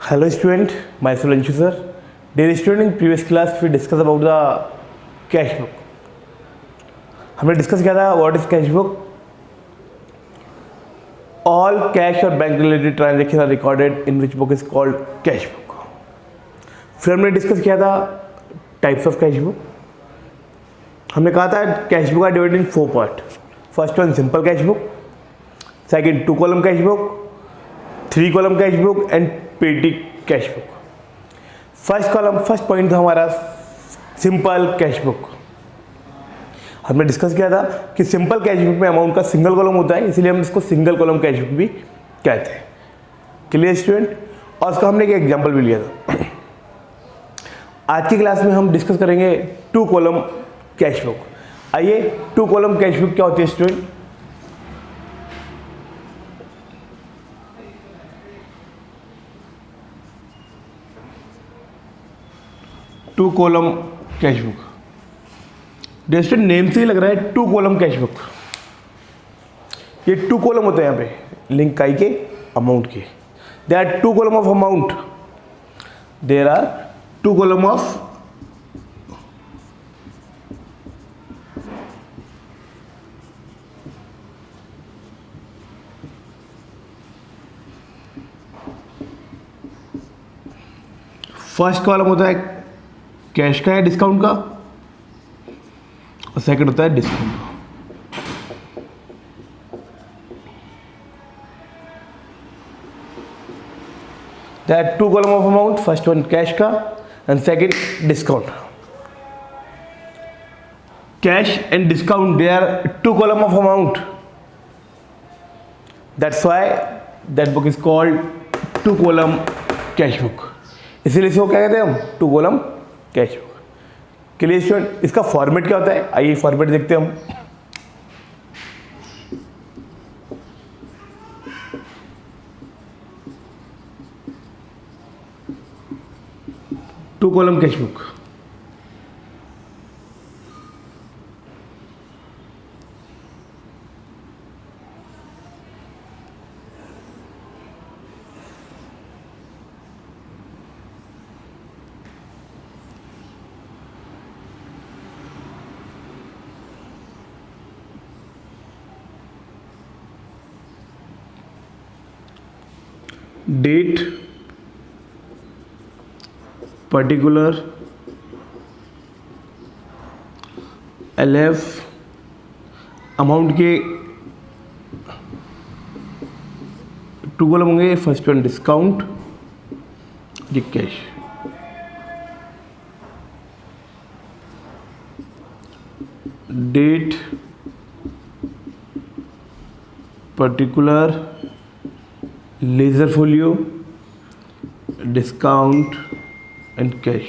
Hello student, myself Anshu sir. Dear student, in previous class we discussed about the cash book. हमने discuss किया था what is cash book. All cash और bank related transaction are recorded in which book is called cash book. फिर हमने discuss किया था types of cash book. हमने कहा था cash book are divided in 4 part. First one simple cash book, second 2 column cash book, 3 column cash book and petty cash book. First point था हमारा simple cash book. हमने discuss किया था कि simple cash book में amount का single column होता है, इसलिए हम इसको सिंगल कॉलम कैश बुक भी कहते हैं. Clear student? और उसका हमने एक एग्जांपल भी लिया था. आज की क्लास में हम डिस्कस करेंगे 2 कॉलम कैश बुक. आइए 2 कॉलम कैश बुक क्या होती है student? Two column cash book. Distant name से ही लग रहा है 2 कॉलम कैश बुक. ये 2 कॉलम होते हैं यहाँ पे लिंक काई के अमाउंट के. There are 2 column of amount. There are 2 column of first column होता है कैश का या डिस्काउंट का, और सेकंड होता है डिस्काउंट का. There are 2 column of amount. First one cash का and second discount. Cash and discount they are 2 column of amount. That's why that book is called 2 column cash book. इसीलिए इसको क्या कहते हैं हम? 2 column cash book. Clear student? इसका format क्या होता है? आइए फॉर्मेट देखते हैं हम. Two column cash book. Date, particular, LF, amount के 2 कॉलम होंगे. फर्स्ट वन डिस्काउंट, ये cash. Date, particular, ledger folio, discount and cash.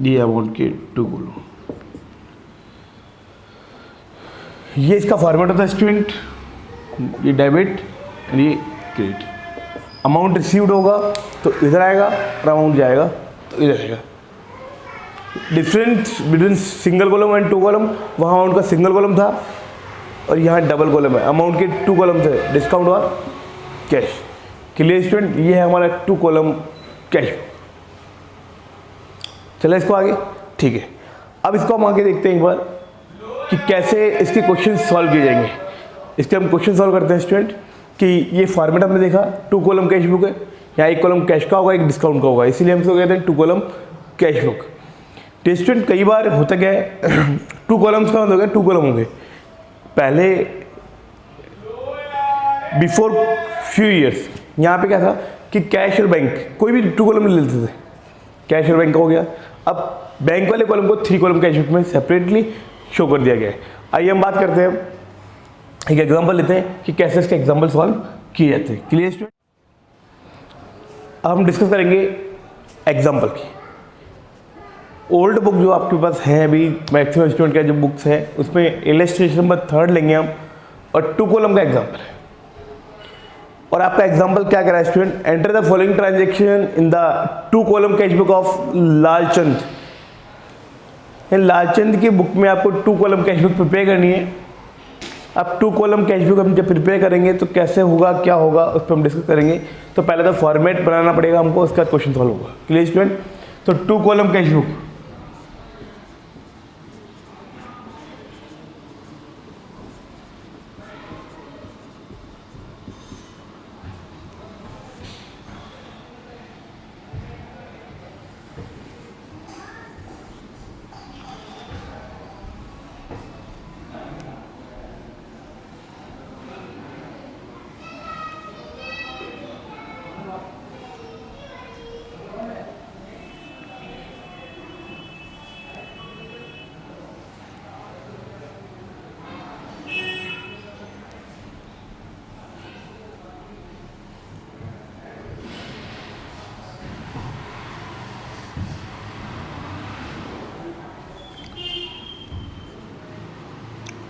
ये अमाउंट के 2 कॉलम. ये इसका फॉर्मेट होता है स्टूडेंट. ये डेबिट एंड ये क्रेडिट. अमाउंट रिसीव्ड होगा तो इधर आएगा और अमाउंट जाएगा तो इधर आएगा. Difference between single column and 2 column, वहाँ अमाउंट का सिंगल कॉलम था और यहाँ डबल कॉलम है. अमाउंट के 2 कॉलम थे, डिस्काउंट और कैश. Clear student? ये है हमारा 2 कॉलम कैश. चलो इसको आगे. ठीक है, अब इसको हम आगे देखते हैं एक बार कि कैसे इसके क्वेश्चन सॉल्व किए जाएंगे. इसके हम क्वेश्चन सॉल्व करते हैं स्टूडेंट कि ये फॉर्मेट हमने देखा 2 कॉलम कैश बुक है. यहाँ 1 कॉलम कैश का होगा, 1 डिस्काउंट का होगा, इसीलिए हम इसको कहते हैं 2 कॉलम कैश बुक. तो स्टूडेंट कई बार होता क्या है 2 कॉलम्स का मतलब 2 कॉलम होंगे. पहले बिफोर फ्यू ईयर्स यहाँ पे क्या था कि कैश और बैंक कोई भी 2 कॉलम ले लेते थे. कैश और बैंक का हो गया. अब बैंक वाले कॉलम को 3 कॉलम कैश बुक में सेपरेटली शो कर दिया गया है. आइए हम बात करते हैं, एक एग्जांपल लेते हैं कि कैसे इसके एग्जांपल सॉल्व किए जाते हैं. Clear student? अब हम डिस्कस करेंगे एग्जांपल की. ओल्ड बुक जो आपके पास है अभी, मैक्सिमम स्टूडेंट का जो बुक्स है उसमें इलस्ट्रेशन नंबर 3 लेंगे हम, और 2 कॉलम का एग्जांपल है. और आपका एग्जांपल क्या कह रहा है student? Enter the following transaction in the 2 column cash book of Lalchand. Lalchand की बुक में आपको 2 कॉलम कैश बुक प्रिपेयर करनी है. अब 2 कॉलम कैश बुक हम जब प्रिपेयर करेंगे तो कैसे होगा, क्या होगा, उस पर हम डिस्कस करेंगे। तो पहले तो फॉर्मेट बनाना पड़ेगा हमको, उसका क्वेश्चन सॉल्व होगा। Clear student? तो 2 column cash book,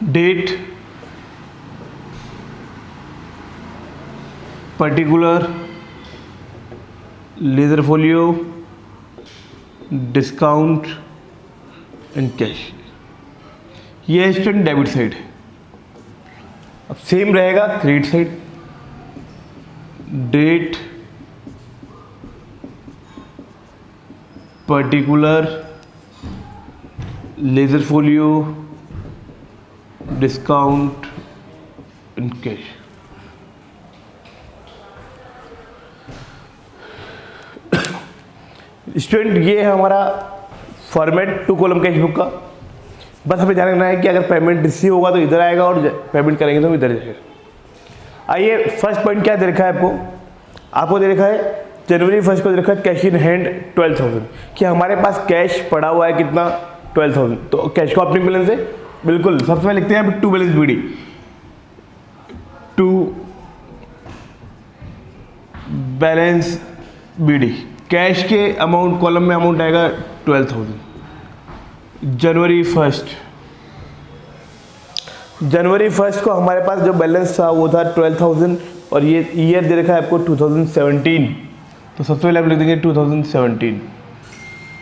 date, particular, ledger folio, discount and cash. ये है स्टूडेंट डेबिट साइड। अब सेम रहेगा credit side. Date, particular, ledger folio, discount and cash. Student ये है हमारा फॉर्मेट 2 कॉलम कैश बुक का। बस हमें ध्यान रखना है कि अगर पेमेंट रिसीव होगा तो इधर आएगा और पेमेंट करेंगे तो इधर जाएगा। आइए फर्स्ट पॉइंट क्या दे रखा है आपको दे रखा है जनवरी 1 को दे रखा है कैश इन हैंड 12,000, कि हमारे पास कैश पड़ा हुआ है कितना 12,000। तो कैश को ओपनिंग बैलेंस है, बिल्कुल सबसे पहले लिखते हैं to balance BD, to balance BD. Cash के अमाउंट कॉलम में अमाउंट आएगा 12,000। जनवरी 1 को हमारे पास जो बैलेंस था वो था 12,000 और ये ईयर दे रखा है आपको 2017। तो सबसे पहले हम लिख देंगे 2017,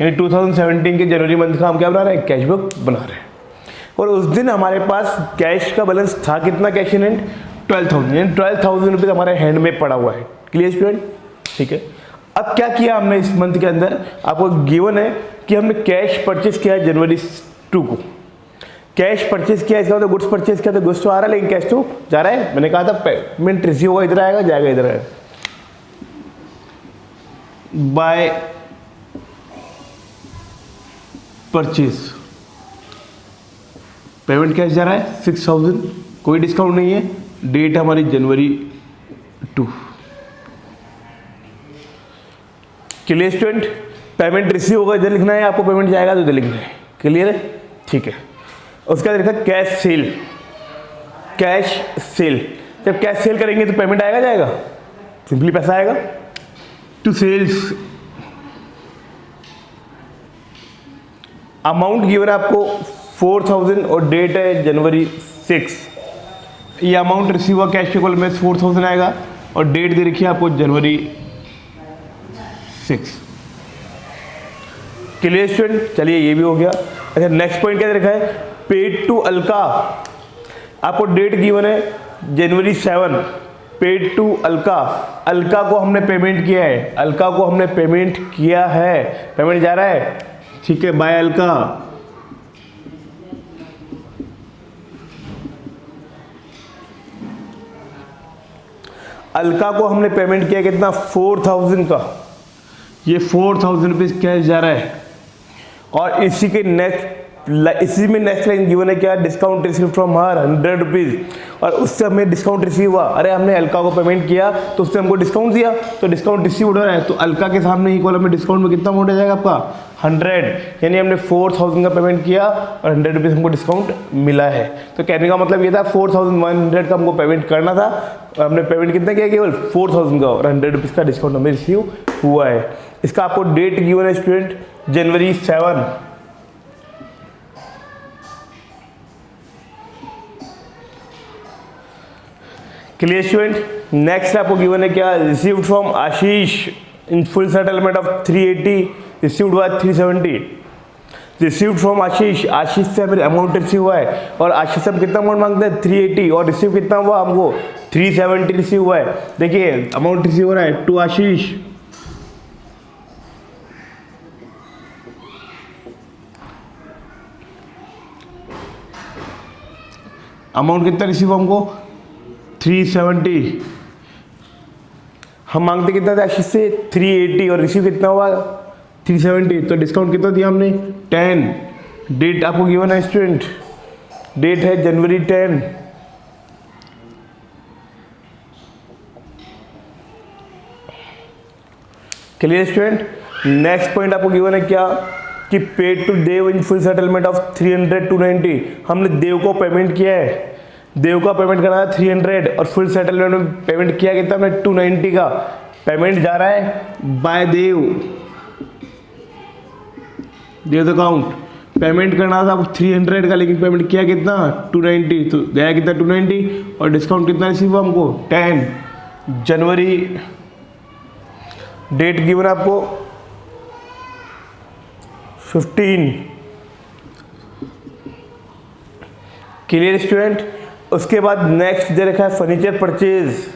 यानी 2017 के जनवरी मंथ का हम क्या बना रहे हैं, कैश बुक बना रहे हैं। और उस दिन हमारे पास कैश का बैलेंस था कितना, कैश इन हैंड 12,000, यानी 12,000 रुपीज़ हमारे हैंड में पड़ा हुआ है। Clear student? ठीक है। अब क्या किया हमने इस मंथ के अंदर, आपको गिवन है कि हमने कैश परचेज किया है जनवरी 2 को। कैश परचेज किया, इसका मतलब गुड्स परचेज किया, तो गुड्स तो आ रहा है लेकिन कैश तो जा रहा है। मैंने कहा था पेमेंट रिसीव होगा इधर आएगा, जाएगा इधर आएगा। बाय परचेज पेमेंट कैश जा रहा है 6,000, कोई डिस्काउंट नहीं है। डेट हमारी जनवरी 2। Clear student? पेमेंट रिसीव होगा इधर लिखना है, आपको पेमेंट जाएगा तो इधर लिखना है। क्लियर है? ठीक है। उसका लिखा कैश सेल। कैश सेल, जब कैश सेल करेंगे तो पेमेंट आएगा, जाएगा, सिंपली पैसा आएगा। टू सेल्स, अमाउंट गिवन है आपको 4,000 और डेट है जनवरी 6। ये अमाउंट रिसीव हुआ कैश के कॉलम में 4,000 आएगा और डेट दे रखी है आपको जनवरी 6। Clear student? चलिए ये भी हो गया। अच्छा नेक्स्ट पॉइंट क्या दे रखा है, पेड टू अलका। आपको डेट गिवन है जनवरी 7, पेड टू अलका। अलका को हमने पेमेंट किया है, अलका को हमने पेमेंट किया है, पेमेंट जा रहा है। ठीक है, बाय अलका। अलका को हमने पेमेंट किया कितना, 4,000 का। ये 4,000 रुपीज कैश जा रहा है। और इसी में नेक्स्ट लाइन गिवन है क्या, discount receive from her 100 rupees. और उससे हमें डिस्काउंट रिसीव हुआ, अरे हमने अलका को पेमेंट किया तो उससे हमको डिस्काउंट दिया, तो डिस्काउंट रिसीव हो रहा है। तो अलका के सामने ही कॉलम में डिस्काउंट में कितना अमाउंट आ जाएगा आपका, 100। यानी हमने 4,000 का पेमेंट किया और 100 रुपीज़ हमको डिस्काउंट मिला है। तो कहने का मतलब ये था 4,100 का हमको पेमेंट करना था, हमने पेमेंट कितना किया, केवल 4,000 का, और 100 रुपीज़ का डिस्काउंट हमें रिसीव हुआ है। इसका आपको डेट गिवन है स्टूडेंट जनवरी 7। Clear student? नेक्स्ट आपको गिवन है क्या, received from Ashish in full settlement of 380, received हुआ 370। रिसीव्ड फ्रॉम आशीष, आशीष से हमें अमाउंट रिसीव हुआ है और आशीष से हम कितना अमाउंट मांगते हैं 380 और रिसीव कितना हुआ हमको 370 रिसीव हुआ है। देखिए अमाउंट रिसीव हो रहा है टू आशीष, अमाउंट कितना रिसीव हमको 370, हम मांगते कितना था आशीष से 380 और रिसीव कितना हुआ 370, तो डिस्काउंट कितना दिया हमने 10। डेट आपको गिवन है स्टूडेंट, डेट है जनवरी 10। Clear student. नेक्स्ट पॉइंट आपको गिवन है क्या कि paid to Dev in full settlement of 300 290। हमने देव को पेमेंट किया है, देव का पेमेंट करना है 300 और फुल सेटलमेंट में पेमेंट किया कितना हमने 290 का। पेमेंट जा रहा है बाय देव अकाउंट, पेमेंट करना था 300 का लेकिन पेमेंट किया कितना 290, तो गया कितना 290 और डिस्काउंट कितना रिसीव हुआ हमको 10 जनवरी। डेट गिवन आपको 15। Clear student. उसके बाद नेक्स्ट दे रखा है फर्नीचर परचेज।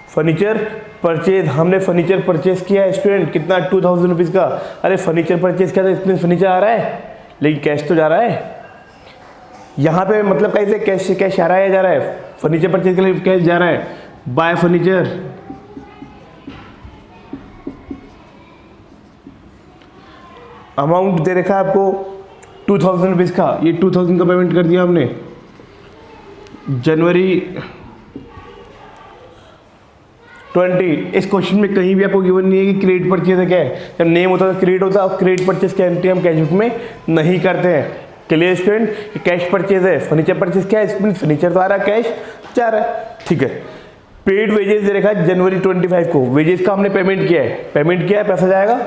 फर्नीचर परचेज, हमने फर्नीचर परचेज किया है स्टूडेंट कितना 2000 रुपीज़ का। अरे फर्नीचर परचेज किया तो इतने फर्नीचर आ रहा है लेकिन कैश तो जा रहा है यहाँ पे, मतलब कैसे कैश कैश आ रहा है जा रहा है, फर्नीचर परचेज के लिए कैश जा रहा है बाय फर्नीचर। अमाउंट दे रखा है आपको 2000 रुपीज़ का, ये 2000 का पेमेंट कर दिया हमने जनवरी 20। इस क्वेश्चन में कहीं भी आपको गिवन नहीं है कि क्रेडिट परचेज है क्या है, जब नेम होता है क्रेडिट होता है और क्रेडिट परचेज की एंट्री हम कैश बुक में नहीं करते हैं। Clear student. कैश परचेज है, फर्नीचर परचेज क्या है, इसमें फर्नीचर तो आ रहा है कैश जा रहा है, ठीक है। पेड वेजेस दे रखा है जनवरी 25 को, वेजेस का हमने पेमेंट किया है, पैसा जाएगा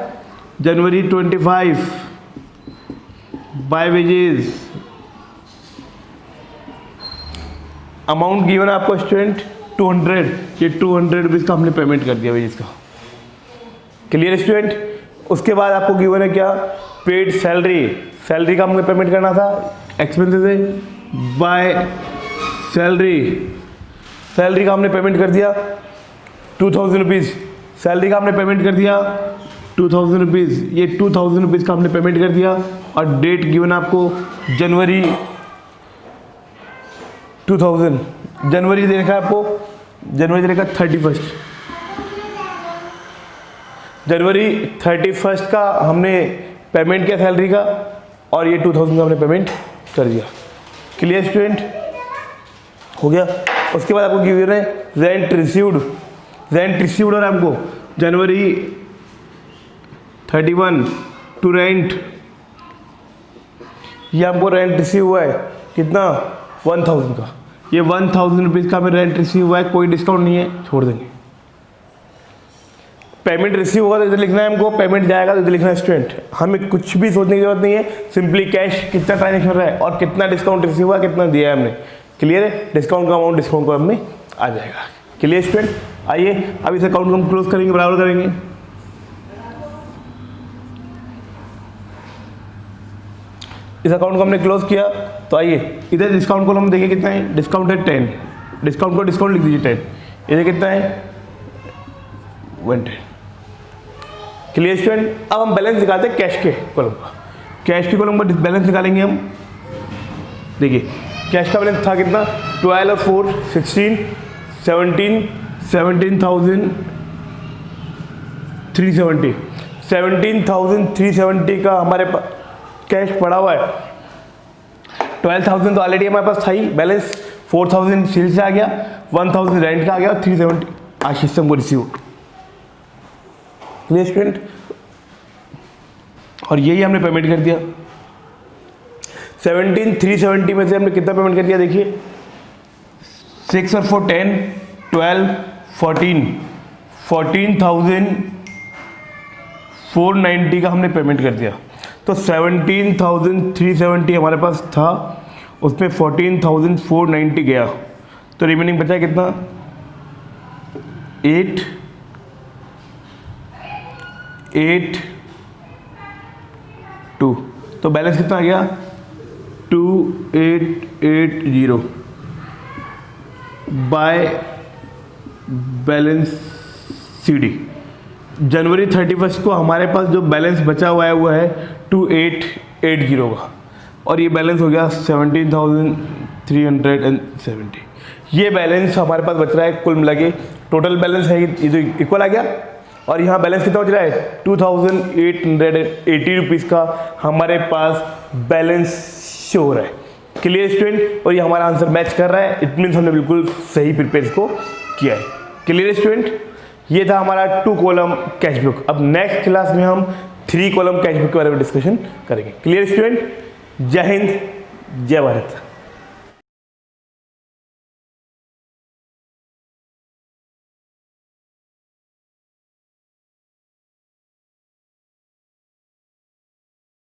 जनवरी 25 बाय वेजेस। अमाउंट गिवन है आपको स्टूडेंट 200, ये 200 रुपीज़ का हमने पेमेंट कर दिया वेजेस का। Clear student. उसके बाद आपको गिवन है क्या पेड सैलरी, सैलरी का हमने पेमेंट करना था एक्सपेंसेस है बाय सैलरी। सैलरी का हमने पेमेंट कर दिया 2000 रुपीज़, सैलरी का हमने पेमेंट कर दिया 2000 रुपीज़, ये 2000 रुपीज़ का हमने पेमेंट कर दिया और डेट गिवन आपको जनवरी 2000। जनवरी दे रखा है आपको, जनवरी दे रखा 31, जनवरी 31 का हमने पेमेंट किया सैलरी का और ये 2000 का हमने पेमेंट कर दिया। क्लियर स्टूडेंट, हो गया। उसके बाद आपको गिवन है रेंट रिसीव्ड, रेंट रिसीव्ड और हमको जनवरी 31 टू रेंट, ये हमको रेंट रिसीव हुआ है कितना 1000 का, ये 1000 रुपीज़ का हमें रेंट रिसीव हुआ है, कोई डिस्काउंट नहीं है, छोड़ देंगे। पेमेंट रिसीव होगा तो इधर लिखना है हमको, पेमेंट जाएगा तो इधर लिखना है स्टूडेंट। हमें कुछ भी सोचने की जरूरत नहीं है, सिंपली कैश कितना ट्रांजेक्शन हो रहा है और कितना डिस्काउंट रिसीव हुआ, कितना दिया है हमने। क्लियर है, डिस्काउंट का अमाउंट डिस्काउंट का हमने आ जाएगा। Clear student. आइए अब इस अकाउंट को हम क्लोज करेंगे, बराबर करेंगे। इस अकाउंट को हमने क्लोज किया तो आइए इधर डिस्काउंट को हम देखिए कितना है, डिस्काउंट है 10, डिस्काउंट को डिस्काउंट लिख दीजिए 10, इधर कितना है 110। Clear student. अब हम बैलेंस निकालते हैं कैश के कॉलम का, कैश के कॉलम का बैलेंस निकालेंगे हम। देखिए कैश का बैलेंस था कितना 12 और 4 16 17 17,370 17,370 का हमारे पास कैश पड़ा हुआ है। 12,000 तो ऑलरेडी हमारे पास था ही बैलेंस, 4,000 सेल से आ गया, 1,000 रेंट का आ गया, 370 आशीष से हमको रिसीव। Clear student. और यही हमने पेमेंट कर दिया। 17,370 में से हमने कितना पेमेंट कर दिया देखिए, 6 और 4 10 12 14 14,490 का हमने पेमेंट कर दिया। तो 17,370 हमारे पास था, उसमें 14,490 गया, तो रिमेनिंग बचा कितना 8 2। तो बैलेंस कितना आ गया 2880 बाय बैलेंस CD। जनवरी 31 को हमारे पास जो बैलेंस बचा हुआ है वो है 2880 का, और ये बैलेंस हो गया 17,370। ये बैलेंस हमारे पास बच रहा है कुल मिला के, टोटल बैलेंस है ये जो इक्वल आ गया, और यहाँ बैलेंस कितना बच रहा है 2,880 रुपीज़ का हमारे पास बैलेंस शो हो रहा है। Clear student? और ये हमारा आंसर मैच कर रहा है, इट मीन्स हमने बिल्कुल सही प्रिपेयर इसको किया है। Clear student? ये था हमारा 2 कॉलम कैश बुक। अब नेक्स्ट क्लास में हम 3 कॉलम कैश बुक के बारे में डिस्कशन करेंगे। Clear student? जय हिंद, जय भारत।